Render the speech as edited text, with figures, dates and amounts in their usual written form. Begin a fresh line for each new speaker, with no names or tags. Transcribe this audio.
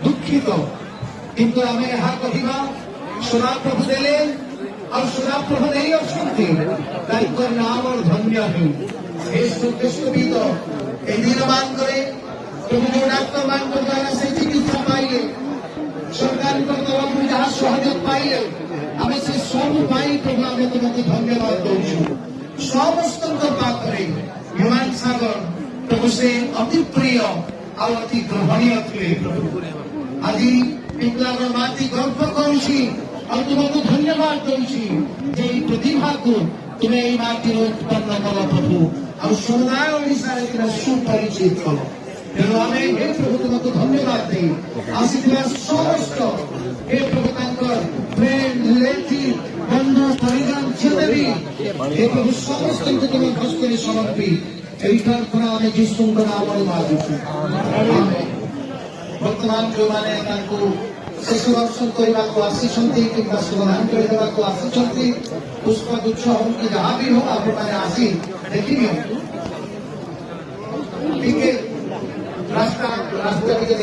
ଦୁଃଖିତ। କିନ୍ତୁ ଆମେ ଏହା କହିବା ସଦାପ୍ରଭୁ ଦେଲେ ଆଉ ସଦାପ୍ରଭୁ ଦେଇ ଅଛନ୍ତି, ତାଙ୍କ ନାମ ଧନ୍ୟ ହେଉ। ଏ ସୁବିଦ ଏ ଦିନମାନଙ୍କରେ ପ୍ରଭୁ ଯୋଉ ଡାକ୍ତରମାନଙ୍କ ଦ୍ୱାରା ସେ ଚିକିତ୍ସା ପାଇଲେ, ସରକାରଙ୍କ ତରଫରୁ ଯାହା ସହଯୋଗ ପାଇଲେ, ଆମେ ସେ ସବୁ ପାଇଁ ପ୍ରଭୁ ଆମେ ତୁମକୁ ଧନ୍ୟବାଦ ଦଉଛୁ। ସମସ୍ତଙ୍କ ପାଖରେ ହ୍ୟୁମାନ ସାଗର ପ୍ରଭୁ ସେ ଅତି ପ୍ରିୟ ଆଉ ଅତି ଗ୍ରହଣୀୟ ଥିଲେ। ଆଜି ପିଲାର ମାଟି ଗର୍ବ କରୁଛି ଆଉ ତୁମକୁ ଧନ୍ୟବାଦ ଦଉଛି ଯେ ଏଇ ପ୍ରତିଭାକୁ ତୁମେ ଏଇ ମାଟିରେ ଉତ୍ପନ୍ନ କଲ ପ୍ରଭୁ, ଆଉ ସମୁଦାୟ ଓଡ଼ିଶାରେ ତୁମେ ସୁପରିଚିତ। ତେଣୁ ଆମେ ହେ ପ୍ରଭୁ ତୁମକୁ ଧନ୍ୟବାଦ ଦେଇ ଆସିଥିବା ସମସ୍ତ ହେ ପ୍ରଭୁ ତାଙ୍କର ଫ୍ରେଣ୍ଡ ରିଲେଟିଭ ବନ୍ଧୁ ପରିବାର ଯେତେବି ହେ ପ୍ରଭୁ ସମସ୍ତଙ୍କୁ ତୁମେ ହସ୍ତରେ ସମର୍ପି ଏହି ପ୍ରାର୍ଥନା ଆମେ ଯୀଶୁଙ୍କ ନାମରେ ମାଗୁଛୁ। ବର୍ତ୍ତମାନ ଯେଉଁମାନେ ତାଙ୍କୁ ଶେଷ ଦର୍ଶନ କରିବାକୁ ଆସିଛନ୍ତି କିମ୍ବା ସମାଧାନ କରିଦେବାକୁ ଆସିଛନ୍ତି, ପୁଷ୍ପଗୁଚ୍ଛ ହଉ କି ଯାହା ବି ହଉ ଆପଣମାନେ ଆସି ଦେଖିନିଅନ୍ତୁ। ଟିକେ ରାସ୍ତା ଟିକେ